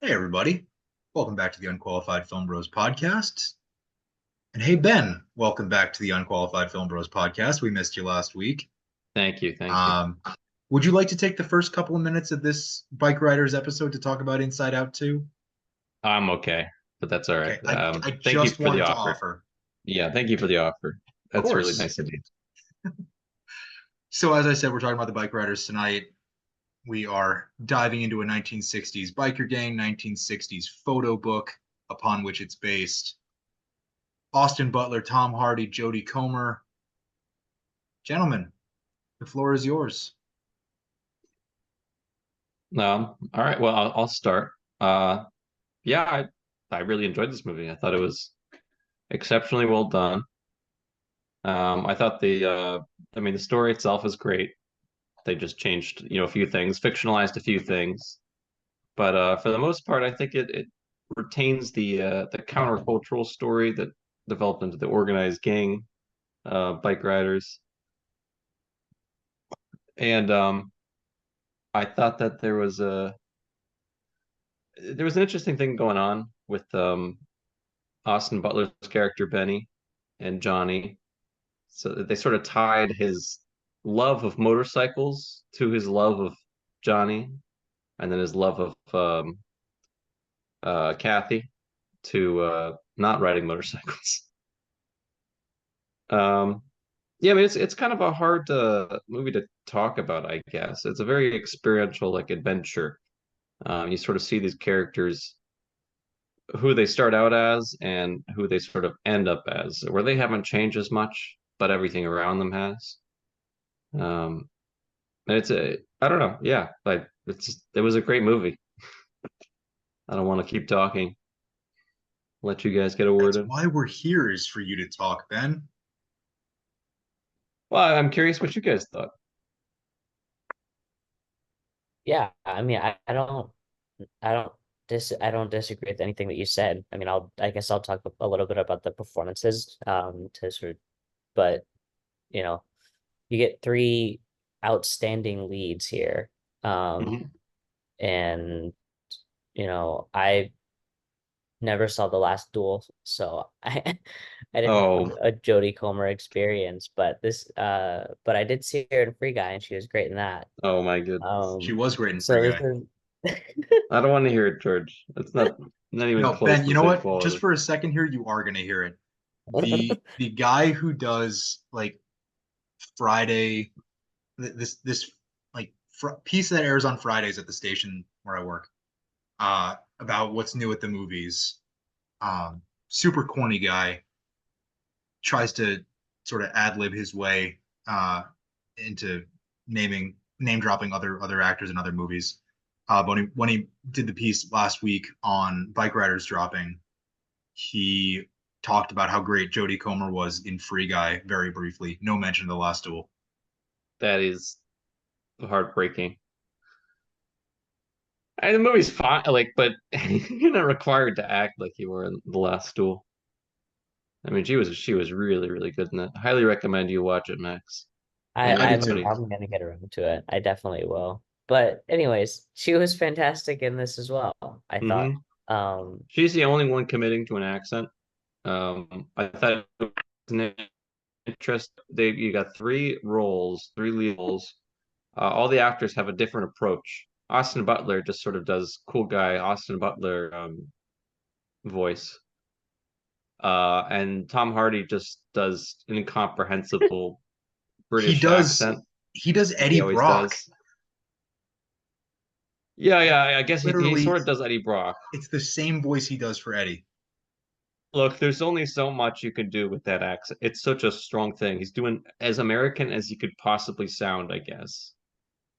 Hey, everybody. Welcome back to the Unqualified Film Bros podcast. And hey, Ben, welcome back to the Unqualified Film Bros podcast. We missed you last week. Thank you. Thank you. Um, would you like to take the first couple of minutes of this Bikeriders episode to talk about Inside Out 2? I'm okay, but that's all right. Okay, I Thank you just for the wanted to offer. offer. Yeah, thank you for the offer. Of That's really course. nice of you. So, as I said, we're talking about the Bikeriders tonight. We are diving into a 1960s biker gang, 1960s photo book upon which it's based. Austin Butler, Tom Hardy, Jodie Comer. Gentlemen, the floor is yours. All right. Well, I'll start. Uh, yeah, I really enjoyed this movie. I thought it was exceptionally well done. I thought the story itself is great. They just changed, a few things, fictionalized a few things, but for the most part, I think it retains the countercultural story that developed into the organized gang, bike riders. And I thought that there was an interesting thing going on with Austin Butler's character Benny and Johnny. So they sort of tied his love of motorcycles to his love of Johnny, and then his love of Kathy to not riding motorcycles. Um, yeah, I mean it's kind of a hard movie to talk about, I guess. It's a very experiential like adventure. You sort of see these characters who they start out as and who they sort of end up as, where they haven't changed as much, but everything around them has. Um, and I don't know, yeah, like it was a great movie. I don't want to keep talking. Let you guys get a word That's in. why we're here is for you to talk, Ben. Well, I'm curious what you guys thought. Yeah, I mean, I don't disagree with anything that you said. I mean, I guess I'll talk a little bit about the performances, to sort of, but you know, you get three outstanding leads here. Mhm. And I never saw The Last Duel, so I didn't have Oh, a Jodie Comer experience, but I did see her in Free Guy, and she was great in that. oh my goodness. She Um, was great in Free so this Guy. is I don't want to hear it, George. It's not even No, close Ben, to you the know same what? Just quality. for a second here, you are gonna hear it. The guy who does like Friday, this like piece that airs on Fridays at the station where I work, about what's new at the movies. Um, Super corny guy tries to sort of ad lib his way into name dropping other actors in other movies. But when he did the piece last week on Bike Riders dropping, he talked about how great Jodie Comer was in Free Guy very briefly. No mention of The Last Duel. That is heartbreaking. And the movie's fine, like, but you're not required to act like you were in The Last Duel. I mean, she was really, really good in that. Highly recommend you watch it, Max. I And I do I'm too. everybody. I'm gonna get around to it. I definitely will. But anyways, she was fantastic in this as well, I thought. Hmm. Um, She's the only one committing to an accent. I thought it was an interest. You got three roles, three lead roles. All the actors have a different approach. Austin Butler just sort of does cool guy Austin Butler voice. And Tom Hardy just does an incomprehensible He British does accent, he does like he Eddie always Brock. does. Yeah, yeah, I guess he Literally, sort of does Eddie Brock. it's the same voice he does for Eddie. Look, there's only so much you can do with that accent. It's such a strong thing. He's doing as American as he could possibly sound, I guess.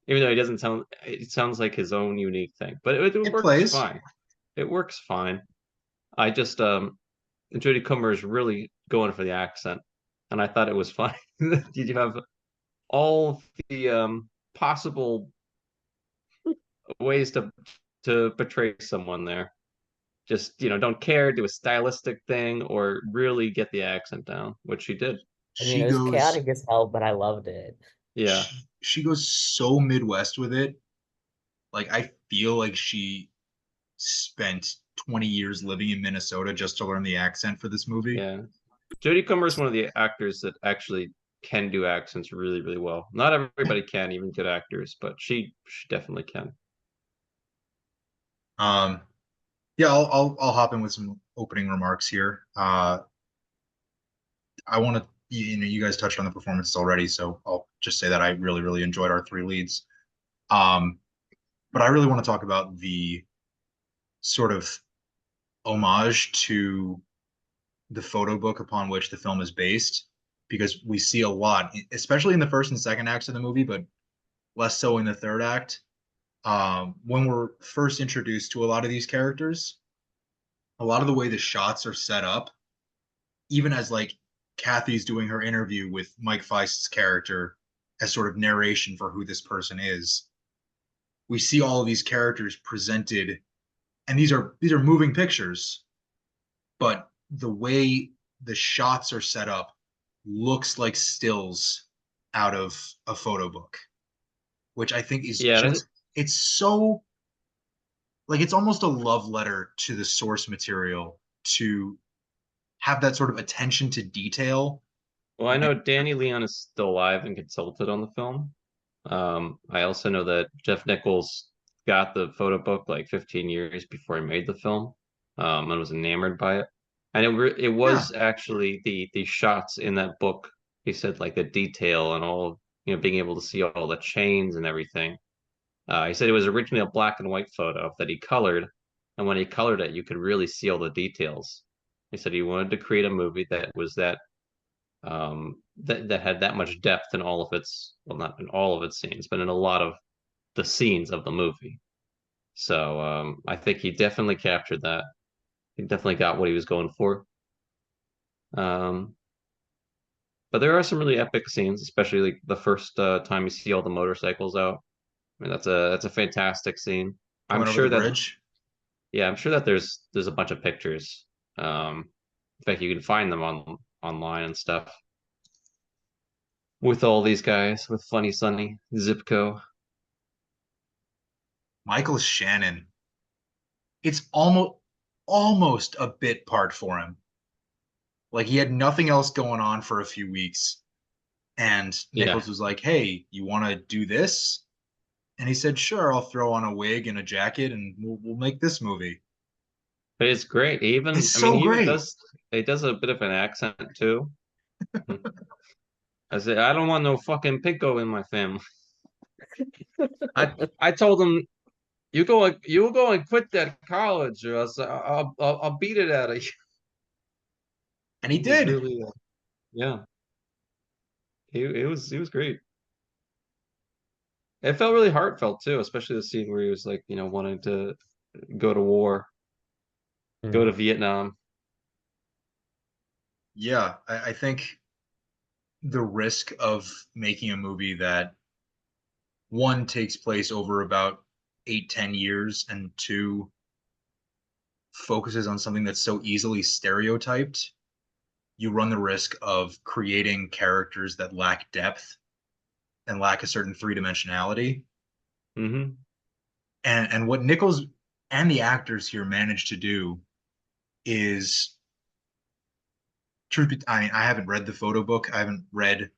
Even though he doesn't sound, it sounds like his own unique thing, but it It works plays. fine. It works fine. I just, Jodie Comer is really going for the accent, and I thought it was fine. You have all the possible ways to portray someone there. Just don't care, do a stylistic thing, or really get the accent down, which she did. I mean, She it was goes chaotic as hell, but I loved it. Yeah. she goes so Midwest with it. Like I feel like she spent 20 years living in Minnesota just to learn the accent for this movie. Yeah. Jodie Comer is one of the actors that actually can do accents really, really well. Not everybody can, even good actors, but she definitely can. Um, yeah, I'll hop in with some opening remarks here. I want to, you guys touched on the performances already, so I'll just say that I really, really enjoyed our three leads. Um, but I really want to talk about the sort of homage to the photo book upon which the film is based, because we see a lot, especially in the first and second acts of the movie, but less so in the third act. When we're first introduced to a lot of these characters, a lot of the way the shots are set up, even as like Kathy's doing her interview with Mike Feist's character as sort of narration for who this person is, we see all of these characters presented, and these are moving pictures, but the way the shots are set up looks like stills out of a photo book, which I think is Yeah, just, it's so, like, it's almost a love letter to the source material to have that sort of attention to detail. well, I know Danny Leon is still alive and consulted on the film. I also know that Jeff Nichols got the photo book like 15 years before he made the film, and was enamored by it. And it Yeah. was actually the shots in that book. He said like the detail and all, being able to see all the chains and everything. He said it was originally a black and white photo that he colored, and when he colored it, you could really see all the details. He said he wanted to create a movie that was that had that much depth in all of its, well, not in all of its scenes, but in a lot of the scenes of the movie. So I think he definitely captured that. He definitely got what he was going for. Um, but there are some really epic scenes, especially like the first time you see all the motorcycles out. I mean, that's a fantastic scene. I'm Going over the sure that bridge. Yeah, I'm sure that there's a bunch of pictures. In fact, you can find them online and stuff with all these guys with Funny Sonny, Zipco. Michael Shannon. It's almost a bit part for him. Like, he had nothing else going on for a few weeks, and Yeah, Nichols was like, "Hey, you want to do this?" And he said, "Sure, I'll throw on a wig and a jacket, and we'll make this movie." but it's great. It's I mean, so he even great. does a bit of an accent too. I said, I don't want no fucking pinko in my family. I told him, you go and quit that college, or else I'll beat it out of you. And he He was did. really, yeah. He was great. It felt really heartfelt too, especially the scene where he was like, wanting to go to war, go to Mhm. Vietnam. Yeah, I think the risk of making a movie that, one, takes place over about 8, 10 years, and two, focuses on something that's so easily stereotyped, you run the risk of creating characters that lack depth and lack a certain three-dimensionality. Hmm. And what Nichols and the actors here managed to do is, truth be, I mean, I haven't read the photo book. I haven't read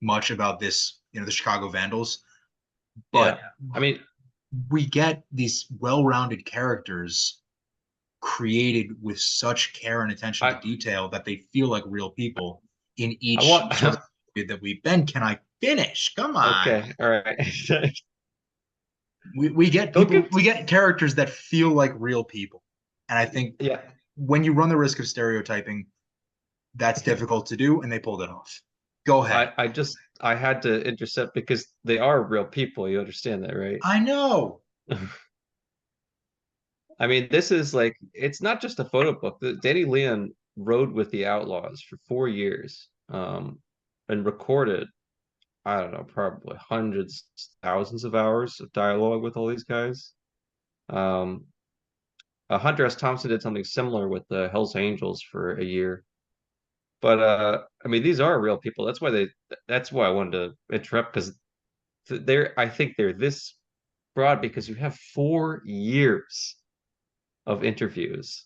much about this, the Chicago Vandals, Yeah. but I mean, we get these well-rounded characters created with such care and attention to I detail that they feel like real people in I each want sort of period that we've been. Can I finish? Come on. okay, all right. We get Don't people, get we get characters that feel like real people. And I think yeah. when you run the risk of stereotyping, that's difficult to do, and they pulled it off. Go ahead. I had to intercept because they are real people. You understand that, right? I know. I mean, this is like it's not just a photo book. Danny Leon rode with the Outlaws for 4 years, and recorded, I don't know, probably hundreds, thousands of hours of dialogue with all these guys. Um, Hunter S. Thompson did something similar with the Hells Angels for a year. But I mean, these are real people. That's why I wanted to interrupt, because I think they're this broad because you have 4 years of interviews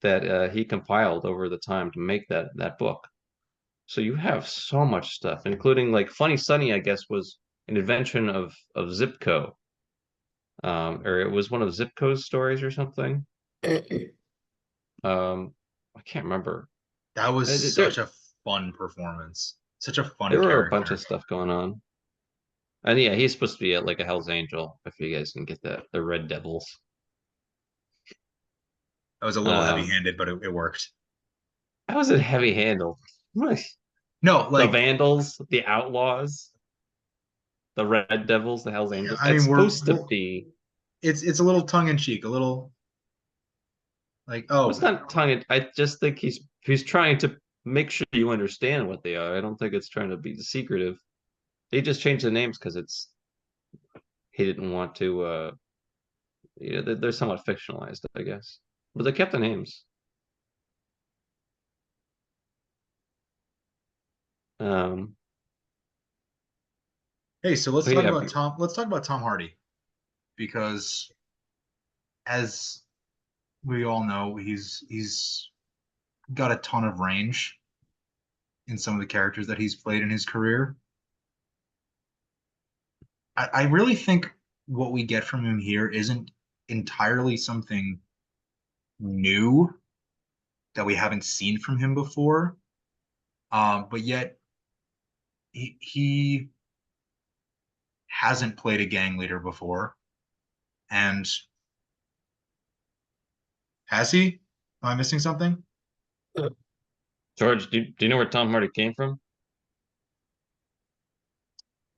that he compiled over the time to make that book. So you have so much stuff, including like Funny Sonny, I guess, was an invention of Zipco. Or it was one of Zipco's stories or something. I can't remember. That was There, such a fun performance. Such a fun there were a bunch of character. stuff going on. And yeah, he's supposed to be like a Hell's Angel, if you guys can get that. The Red Devils. That was a little Um, heavy-handed, but it worked. how was it heavy handled? No, The like Vandals, the Outlaws, the Red Devils, the Hell's Angels. I It's mean, supposed to be. it's a little tongue-in-cheek, a little like, Well, it's oh, not tongue. I just think he's trying to make sure you understand what they are. I don't think it's trying to be secretive. They just changed the names because he didn't want to. They're somewhat fictionalized, I guess, but they kept the names. Um, hey, so let's but talk yeah, about Tom. Let's talk about Tom Hardy because, as we all know, he's got a ton of range in some of the characters that he's played in his career. I really think what we get from him here isn't entirely something new that we haven't seen from him before. But yet he hasn't played a gang leader before. And has he? Am I missing something? George, do you know where Tom Hardy came from?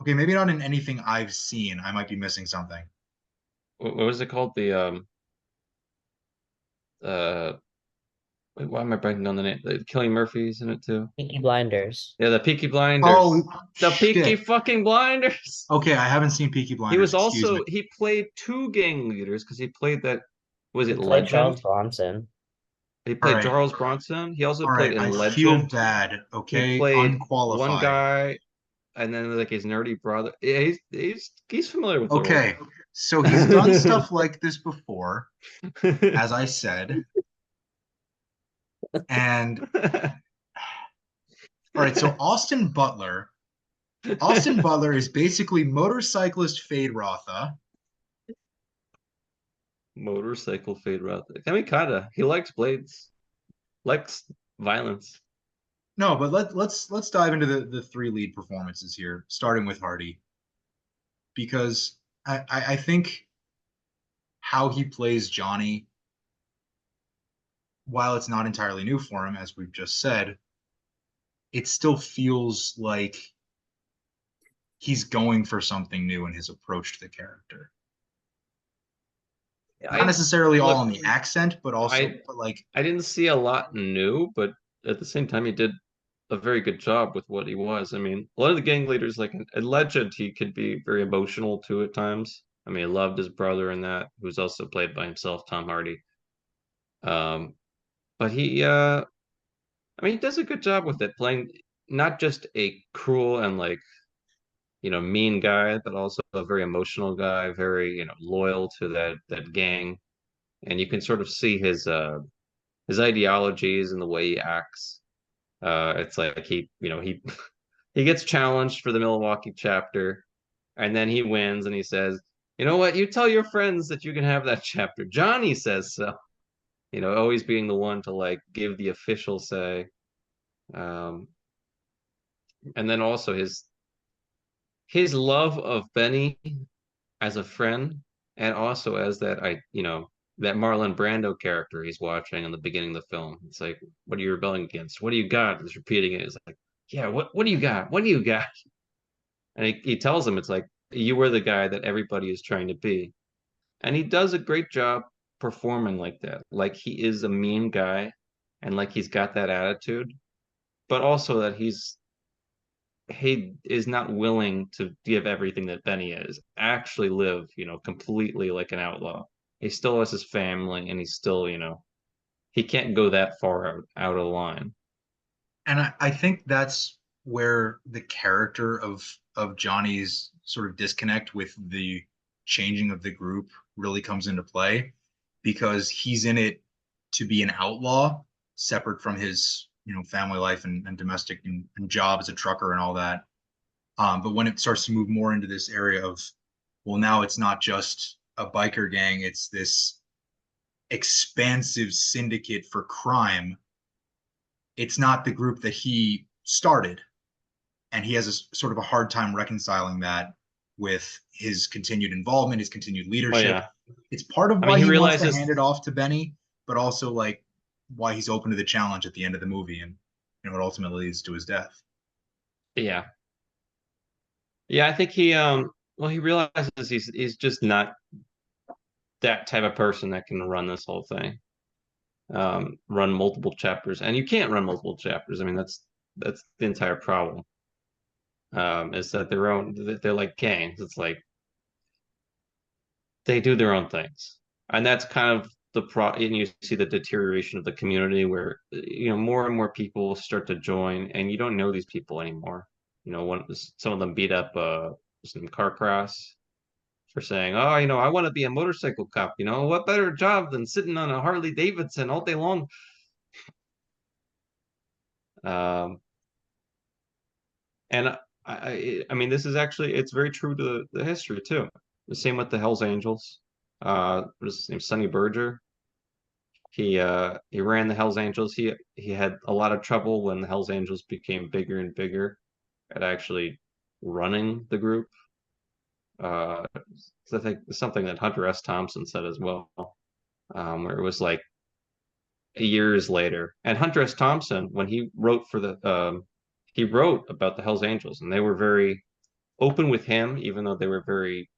Okay, maybe not in anything I've seen. I might be missing something. What was it called? The uh, wait, why am I breaking down the name? Killing Murphy's in it too. Peaky Blinders. Yeah, the Peaky Oh Blinders. The Peaky shit. fucking Blinders. Okay, I haven't seen Peaky He Blinders. was Excuse me. also he played two gang leaders because he played that. Was He it played Charles Legend? Bronson. He All played right. Charles Bronson. He also All played right. in I feel Legend. bad. He Okay. played one Unqualified. guy, and then like his nerdy brother. Yeah, he's familiar with the role. Okay. So he's done stuff like this before, as I said. And all right, so Austin Butler. Austin Butler is basically motorcyclist Fade Rotha. Motorcycle fade route. I mean, kinda. He likes blades, likes violence. No, but let's dive into the three lead performances here, starting with Hardy, because I think how he plays Johnny, while it's not entirely new for him, as we've just said, it still feels like he's going for something new in his approach to the character. Not I necessarily all look. in the accent, but also, I but like, I didn't see a lot new, but at the same time, he did a very good job with what he was. I mean, a lot of the gang leaders, like in Legend, he could be very emotional too at times. I mean, I loved his brother in that, who's also played by himself, Tom Hardy. Um, but I mean, he does a good job with it, playing not just a cruel and like, mean guy, but also a very emotional guy, very, loyal to that gang. And you can sort of see his ideologies and the way he acts. It's like he he gets challenged for the Milwaukee chapter, and then he wins, and he says, "You know what? You tell your friends that you can have that chapter." Johnny says so. Always being the one to like give the official say. Um, and then also his love of Benny as a friend, and also as that Marlon Brando character he's watching in the beginning of the film. It's like, what are you rebelling against? What do you got? He's repeating it. It's like, yeah, what do you got? What do you got? And he tells him, it's like, you were the guy that everybody is trying to be. And he does a great job performing like that. Like he is a mean guy and like he's got that attitude, but also that he is not willing to give everything that Benny is, actually live, completely like an outlaw. He still has his family and he's still, he can't go that far out of line. and I think that's where the character of Johnny's sort of disconnect with the changing of the group really comes into play. because he's in it to be an outlaw, separate from his family life and domestic and job as a trucker and all that. But when it starts to move more into this area of, well, now it's not just a biker gang, it's this expansive syndicate for crime. It's not the group that he started, and he has a sort of a hard time reconciling that with his continued involvement, his continued Oh leadership. yeah. It's part of I why mean, he he wants to realizes, hand it off to Benny, but also like why he's open to the challenge at the end of the movie, and it ultimately leads to his death. yeah, yeah. I think well, he realizes he's just not that type of person that can run this whole thing, run multiple chapters, and you can't run multiple chapters. I mean, that's the entire problem. Is that they're like gangs. It's like they do their own things, and that's kind of and you see the deterioration of the community where more and more people start to join, and you don't know these people anymore. Some of them beat up some car crash for saying, oh, I want to be a motorcycle cop. What better job than sitting on a Harley Davidson all day long. um and I mean, this is actually, it's very true to the history too. The same with the Hells Angels. What is his name? Sonny Berger. He ran the Hells Angels. He had a lot of trouble when the Hells Angels became bigger and bigger at actually running the group. So I think something that Hunter S. Thompson said as well, where it was like years later. And Hunter S. Thompson, when he wrote for he wrote about the Hells Angels, and they were very open with him, even though they were very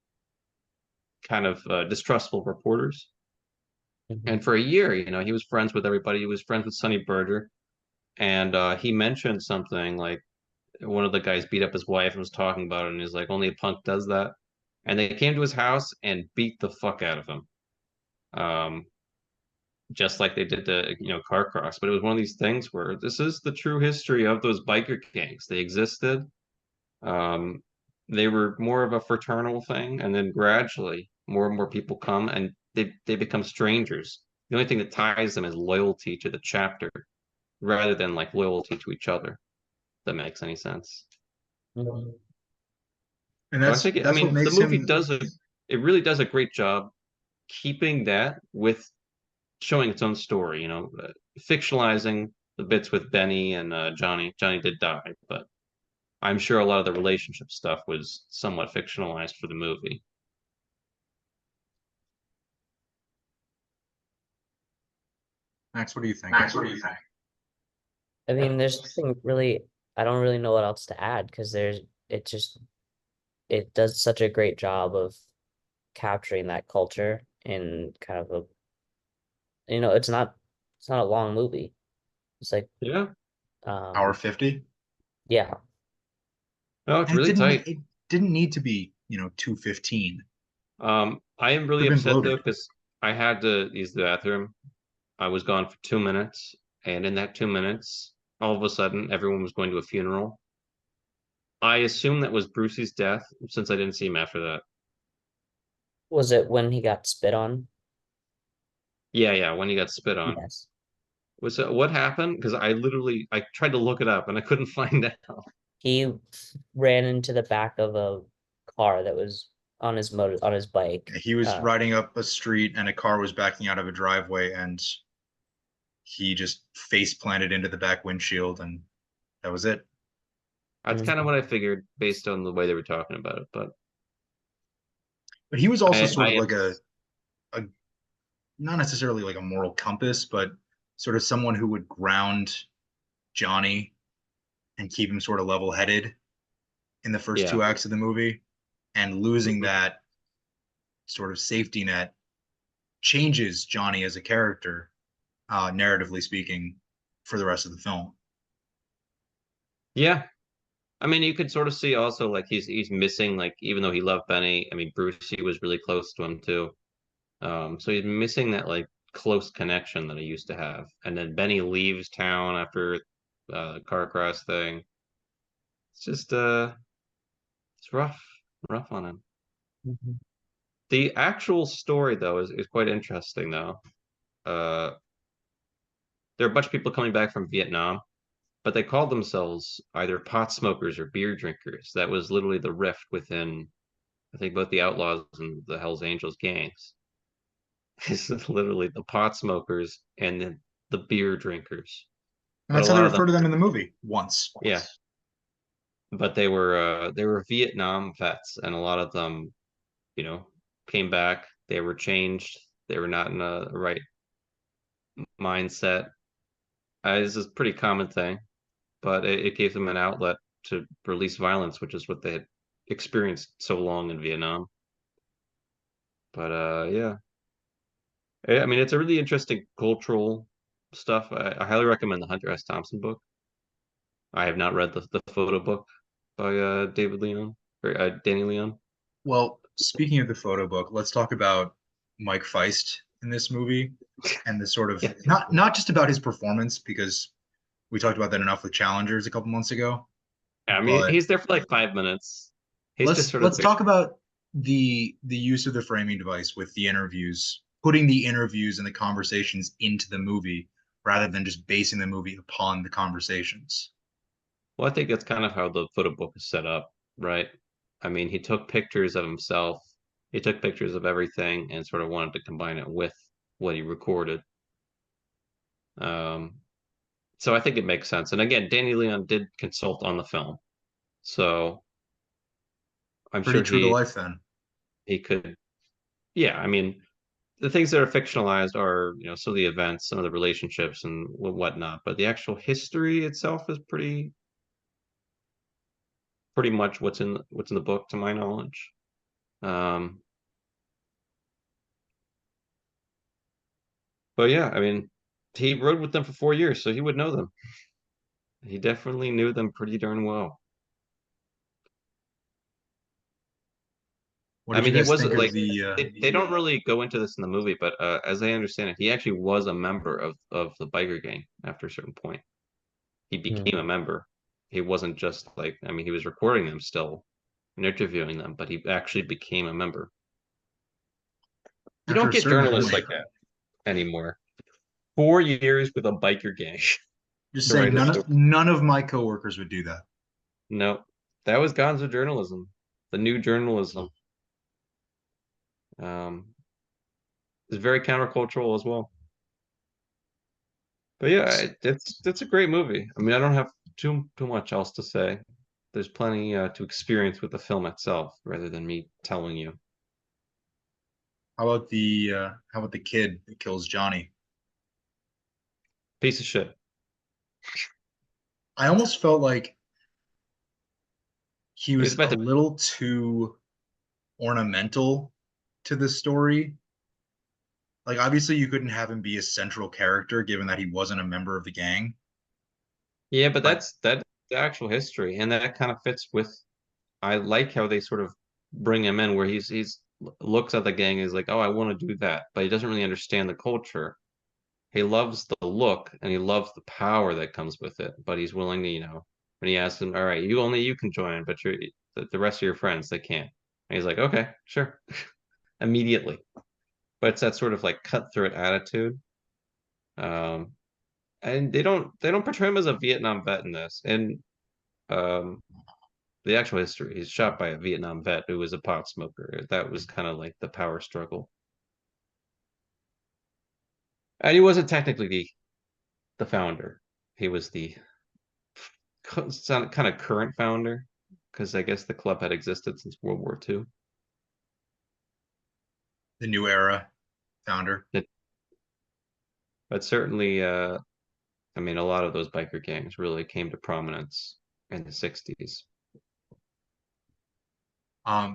kind of distrustful reporters. Mhm. And for a year, he was friends with everybody. He was friends with Sonny Berger, and he mentioned something like one of the guys beat up his wife and was talking about it, and he's like, "Only a punk does that." And they came to his house and beat the fuck out of him, um, just like they did to Car Cross. But it was one of these things where this is the true history of those biker gangs. They existed. Um, they were more of a fraternal thing, and then gradually more and more people come, and they become strangers. The only thing that ties them is loyalty to the chapter, rather than like loyalty to each other. If that makes any sense. Mhm. And So I that's think, I that's what mean, the makes movie him. it really does a great job keeping that with showing its own story, fictionalizing the bits with Benny and Johnny. Johnny did die, but I'm sure a lot of the relationship stuff was somewhat fictionalized for the movie. Max, what do you think? Max, what do you think? I mean, there's nothing really, I don't really know what else to add because it just, it does such a great job of capturing that culture in kind of it's not a long movie. It's like, Yeah. Hour um, 50, yeah, No, it's and really tight. it didn't need to be 2:15. I am Could really have been upset though bloated. because I had to use the bathroom. I was gone for 2 minutes, and in that 2 minutes, all of a sudden, everyone was going to a funeral. I assume that was Brucey's death, since I didn't see him after that. was it when he got spit on? Yeah, yeah, when he got spit on. Yes. Was what happened? Because I tried to look it up and I couldn't find out. He ran into the back of a car that was on his bike. He was riding up a street, and a car was backing out of a driveway, and he just face planted into the back windshield, and that was it. That's kind of Mhm. what I figured based on the way they were talking about it. But But he was also I, sort of I like a not necessarily like a moral compass, but sort of someone who would ground Johnny and keep him sort of level headed in the first yeah, two acts of the movie. And losing mhm. that sort of safety net changes Johnny as a character, narratively speaking, for the rest of the film. Yeah. I mean, you could sort of see also like he's missing, like, even though he loved Benny. I mean, Brucey was really close to him too. So he's missing that like close connection that he used to have. And then Benny leaves town after the car crash thing. It's just it's rough on him. Mhm. The actual story though is quite interesting though. Uh, there are a bunch of people coming back from Vietnam, but they called themselves either pot smokers or beer drinkers. That was literally the rift within, I think, both the Outlaws and the Hells Angels gangs. It's literally the pot smokers and then the beer drinkers. And But a that's how they lot of them, refer to them in the movie once. yeah, but they were Vietnam vets, and a lot of them, you know, came back. They were changed. They were not in a right mindset. This is a pretty common thing, but it gave them an outlet to release violence, which is what they had experienced so long in Vietnam. But yeah, I mean, it's a really interesting cultural stuff. I highly recommend the Hunter S. Thompson book. I have not read the photo book by David Leon or Danny Leon. Well, speaking of the photo book, let's talk about Mike Feist in this movie and the sort of Yeah. not just about his performance, because we talked about that enough with Challengers a couple months ago, I mean, but he's there for like 5 minutes. He's just let's sort of let's there. talk about the use of the framing device with the interviews, putting the interviews and the conversations into the movie rather than just basing the movie upon the conversations. Well, I think that's kind of how the photo book is set up, right? I mean, he took pictures of himself, he took pictures of everything, and sort of wanted to combine it with what he recorded. Um, so I think it makes sense. And again, Danny Leon did consult on the film, so I'm Pretty sure true to life then. he could. Yeah, I mean, the things that are fictionalized are, you know, some of the events, some of the relationships, and whatnot. But the actual history itself is pretty much what's in the book, to my knowledge. Um, but yeah, I mean, he rode with them for 4 years, so he would know them. He definitely knew them pretty darn well. What I did you mean, he guys was think of like the they don't really go into this in the movie, but as I understand it, he actually was a member of the biker gang after a certain point. He Hmm. became a member. He wasn't just like, I mean, he was recording them still and interviewing them, but he actually became a member. You after don't a get certain journalists point? like that anymore. 4 years with a biker gang Just to saying, write a story. none of my coworkers would do that. No, that was Gonzo journalism, the new journalism. Um, it's very countercultural as well. But yeah, it's a great movie. I mean, I don't have too much else to say. There's plenty to experience with the film itself, rather than me telling you. How about the kid that kills Johnny? Piece of shit. I almost felt like he He was was a about to. little too ornamental to the story. Like obviously you couldn't have him be a central character given that he wasn't a member of the gang. Yeah, but But that's the actual history, and that kind of fits with. I like how they sort of bring him in, where he's looks at the gang and is like, oh, I want to do that, but he doesn't really understand the culture. He loves the look and he loves the power that comes with it, but he's willing to, you know, when he asks him, all right, you can join, but the rest of your friends, they can't. And he's like, okay, sure, immediately. But it's that sort of like cutthroat attitude. Um, and they don't portray him as a Vietnam vet in this. And um, the actual history, he's shot by a Vietnam vet who was a pot smoker. That was kind of like the power struggle. And he wasn't technically the founder. He was the kind of current founder, because I guess the club had existed since World War II. the new era founder. It, but certainly, I mean, a lot of those biker gangs really came to prominence in the 60s.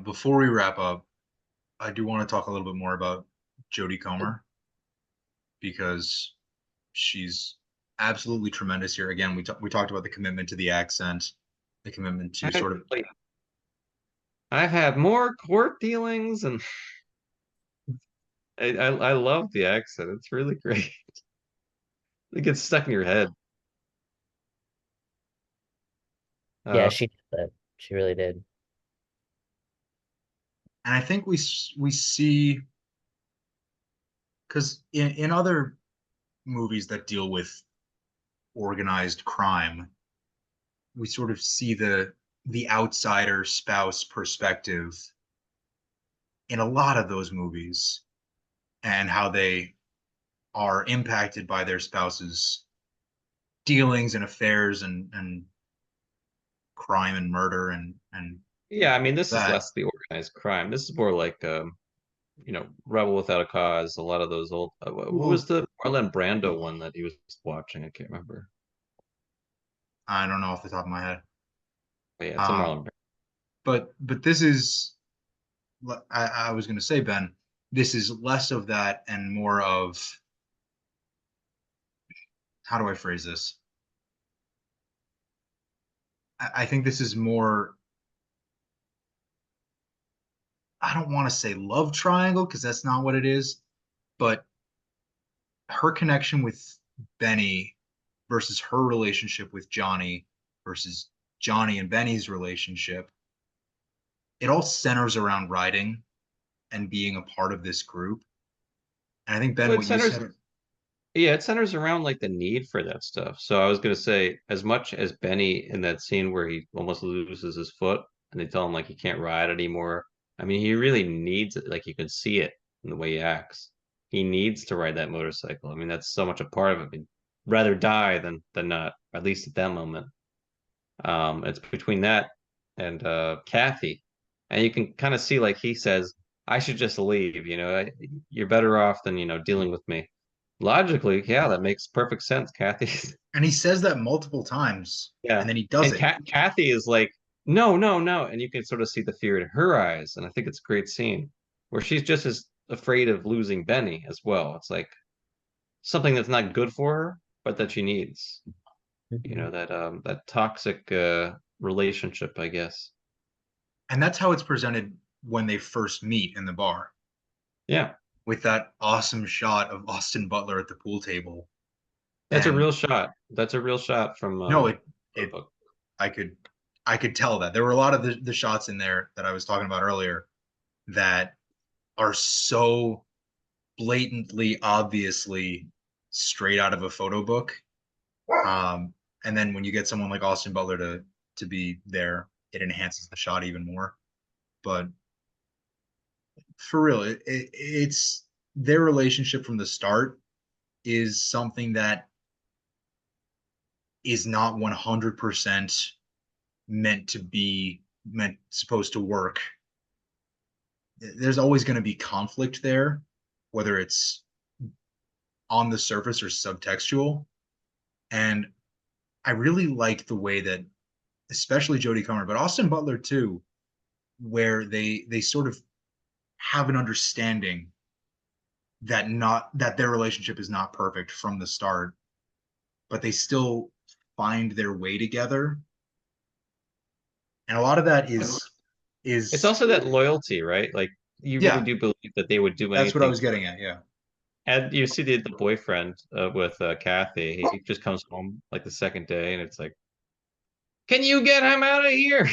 Before we wrap up, I do want to talk a little bit more about Jodie Comer because she's absolutely tremendous here. Again, we talked about the commitment to the accent, the commitment to I've, sort of like, I've had more court dealings, and I love the accent. It's really great. It gets stuck in your head. Yeah, Uh, she did that. She really did. And I think we see, because in other movies that deal with organized crime, we sort of see the outsider spouse perspective in a lot of those movies, and how they are impacted by their spouse's dealings and affairs and crime and murder and Yeah, I mean, this is that. less the organized crime. This is more like, Rebel Without a Cause. A lot of those old. What was Well, the Marlon Brando one that he was watching? I can't remember. I don't know off the top of my head. But yeah, it's a Um, Marlon Brando. but this is, I was going to say, Ben, this is less of that and more of, how do I phrase this? I think this is more, I don't want to say love triangle because that's not what it is, but her connection with Benny versus her relationship with Johnny versus Johnny and Benny's relationship. It all centers around riding and being a part of this group. And I think, Ben, Well, what you said, yeah, it centers around like the need for that stuff. So I was gonna say, as much as Benny in that scene where he almost loses his foot and they tell him like he can't ride anymore. I mean, he really needs it. Like you can see it in the way he acts. He needs to ride that motorcycle. I mean, that's so much a part of it. He'd rather die than not, at least at that moment. It's between that and Kathy, and you can kind of see like he says, "I should just leave. You're better off than dealing with me." Logically, yeah, that makes perfect sense, Kathy. and he says that multiple times, and Yeah, then he does and it. Kathy is like, "No, no, no," and you can sort of see the fear in her eyes, and I think it's a great scene where she's just as afraid of losing Benny as well. It's like something that's not good for her, but that she needs. Mhm. That toxic relationship, I guess. And that's how it's presented when they first meet in the bar, Yeah. with that awesome shot of Austin Butler at the pool table. That's a And real shot. That's a real shot from no, the it book. I could I could tell that there were a lot of the shots in there that I was talking about earlier that are so blatantly, obviously straight out of a photo book. Um, and then when you get someone like Austin Butler to be there, it enhances the shot even more. But for real, it's their relationship from the start is something that is not 100% meant to be meant supposed to work. There's always going to be conflict there, whether it's on the surface or subtextual. And I really like the way that, especially Jodie Comer, but Austin Butler too, where they sort of have an understanding that their relationship is not perfect from the start, but they still find their way together. And a lot of that It's is also that loyalty, right? Like you really yeah, do believe that they would do that's what I anything. was getting at. Yeah. And you see the boyfriend with Kathy. He just comes home like the second day, and it's like, "Can you get him out of here?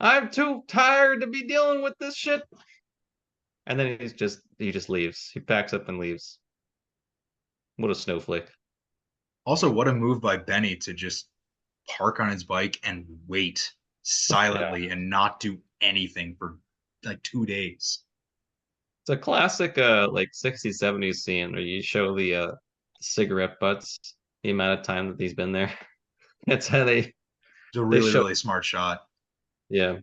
I'm too tired to be dealing with this shit." And then he just leaves. He packs up and leaves. What a snowflake. Also, what a move by Benny to just park on his bike and wait Yeah. silently and not do anything for like 2 days. It's a classic like 60s, 70s scene where you show the cigarette butts, the amount of time that he's been there. That's how It's a they really, show. really smart shot. Yeah.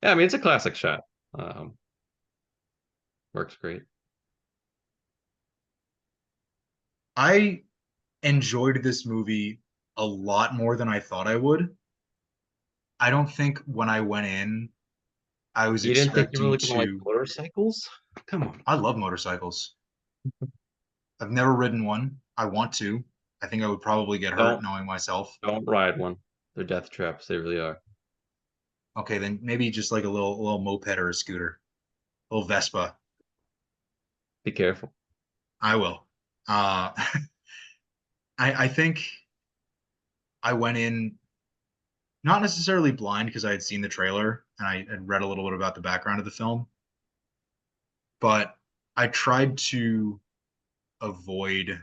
Yeah, I mean it's a classic shot. Um, Works great. I enjoyed this movie a lot more than I thought I would. I don't think when I went in, I was You didn't think you were expecting really gonna like to. motorcycles? Come on. I love motorcycles. I've never ridden one. I want to. I think I would probably get hurt Don't knowing myself. don't ride one. They're death traps. They really are. Okay, then maybe just like a little moped or a scooter, a little Vespa. Be careful. I will. I think I went in not necessarily blind because I had seen the trailer and I had read a little bit about the background of the film, but I tried to avoid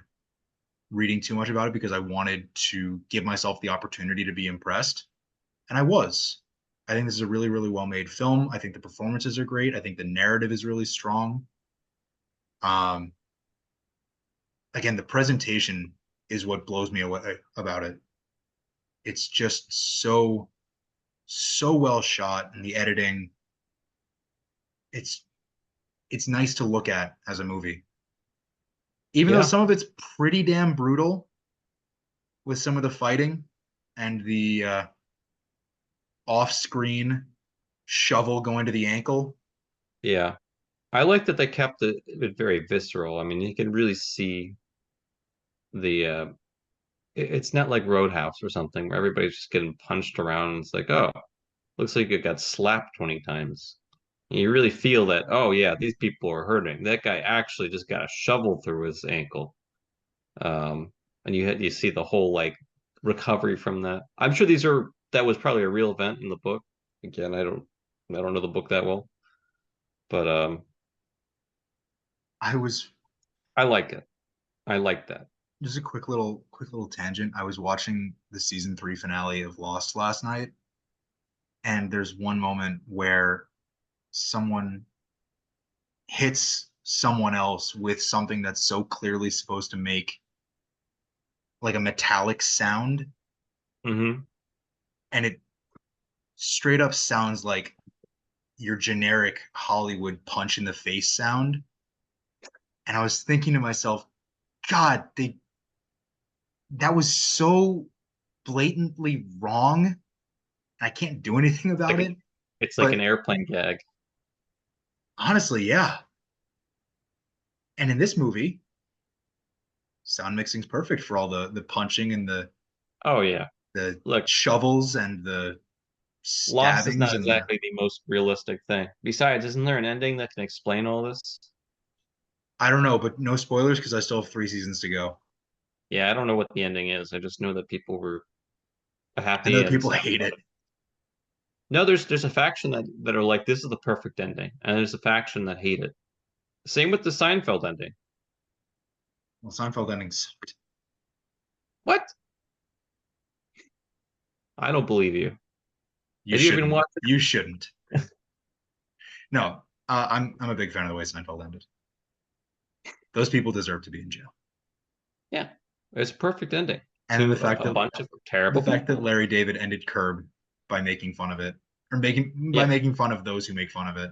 reading too much about it because I wanted to give myself the opportunity to be impressed. And I was. I think this is a really, really well made film. I think the performances are great. I think the narrative is really strong. Um, Again, the presentation is what blows me away about it. It's just so well shot, and the editing. It's it's nice to look at as a movie, even though Yeah. some of it's pretty damn brutal with some of the fighting and the off-screen shovel going to the ankle. Yeah. I like that they kept it very visceral. I mean, you can really see the it's not like Roadhouse or something where everybody's just getting punched around and it's like, oh, looks like it got slapped 20 times. And you really feel that, oh yeah, these people are hurting. That guy actually just got a shovel through his ankle. Um, and you see the whole like recovery from that. I'm sure that was probably a real event in the book. Again, I don't know the book that well, but I was I like it. I like that. just a quick little tangent. I was watching the season 3 finale of Lost last night, and there's one moment where someone hits someone else with something that's so clearly supposed to make like a metallic sound, Hmm. and it straight up sounds like your generic Hollywood punch in the face sound. And I was thinking to myself, God, they that was so blatantly wrong. I can't do anything Like about an it. it's like an But airplane gag. honestly, yeah. And in this movie, sound mixing's perfect for all the punching and Oh yeah. the Look, shovels and the Lost is stabbings not and the exactly the most realistic thing. Besides, isn't there an ending that can explain all this? I don't know, but no spoilers because I still have 3 seasons to go. Yeah, I don't know what the ending is. I just know that people were I know happy that and people sad hate about it. it. No, there's a faction that are like, this is the perfect ending, and there's a faction that hate it. Same with the Seinfeld ending. Well, Seinfeld ending sucked. What? I don't believe you. You Have you even shouldn't. watched it? You shouldn't. No, I'm a big fan of the way Seinfeld ended. Those people deserve to be in jail. Yeah, it's a perfect ending And then to the fact a that bunch of terrible people. Larry David ended Curb by making fun of it, or Yeah, making fun of those who make fun of it.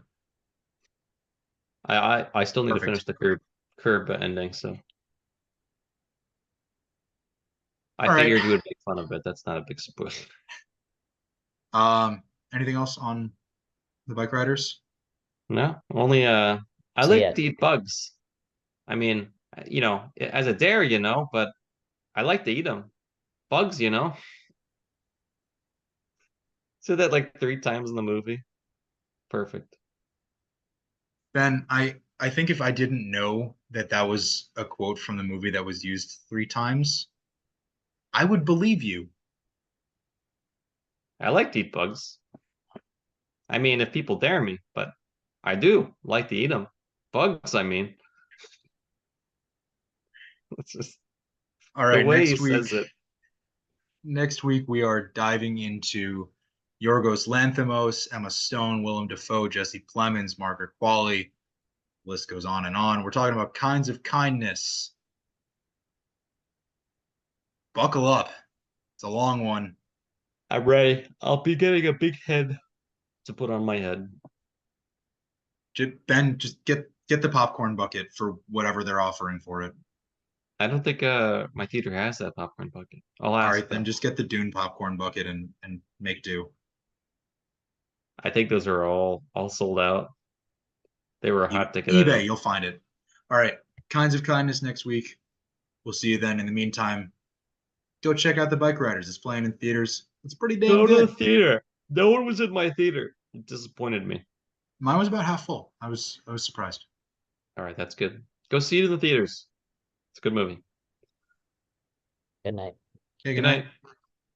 I still need to Perfect. finish the curb ending, so I All right. figured you would make fun of it. That's not a big spoiler. Um, Anything else on the Bikeriders? No, only I So like yeah, to eat bugs. I mean, as a dare, but I like to eat them. Bugs, Said that like 3 times in the movie. Perfect. Ben, I think if I didn't know that that was a quote from the movie that was used 3 times, I would believe you. I like to eat bugs. I mean, if people dare me, but I do like to eat them. Bugs, I mean. It's just All the right, way he says it. next week we are diving into Yorgos Lanthimos, Emma Stone, Willem Dafoe, Jesse Plemons, Margaret Qualley. List goes on and on. We're talking about Kinds of Kindness. Buckle up. It's a long one. I'm ready. I'll be getting a big head to put on my head. Ben, just get the popcorn bucket for whatever they're offering for it. I don't think my theater has that popcorn bucket. I'll All ask right, then though. just get the Dune popcorn bucket and make do. I think those are all sold out. They were a hot ticket eBay, item. you'll find it. All right, Kinds of Kindness next week. We'll see you then. In the meantime, go check out the Bikeriders. It's playing in theaters. It's pretty damn Go to the good. theater. No one was in my theater. It disappointed me. Mine was about half full. I was surprised. All right, that's good. Go see it in the theaters. It's a good movie. good night. Okay, good Good night. night.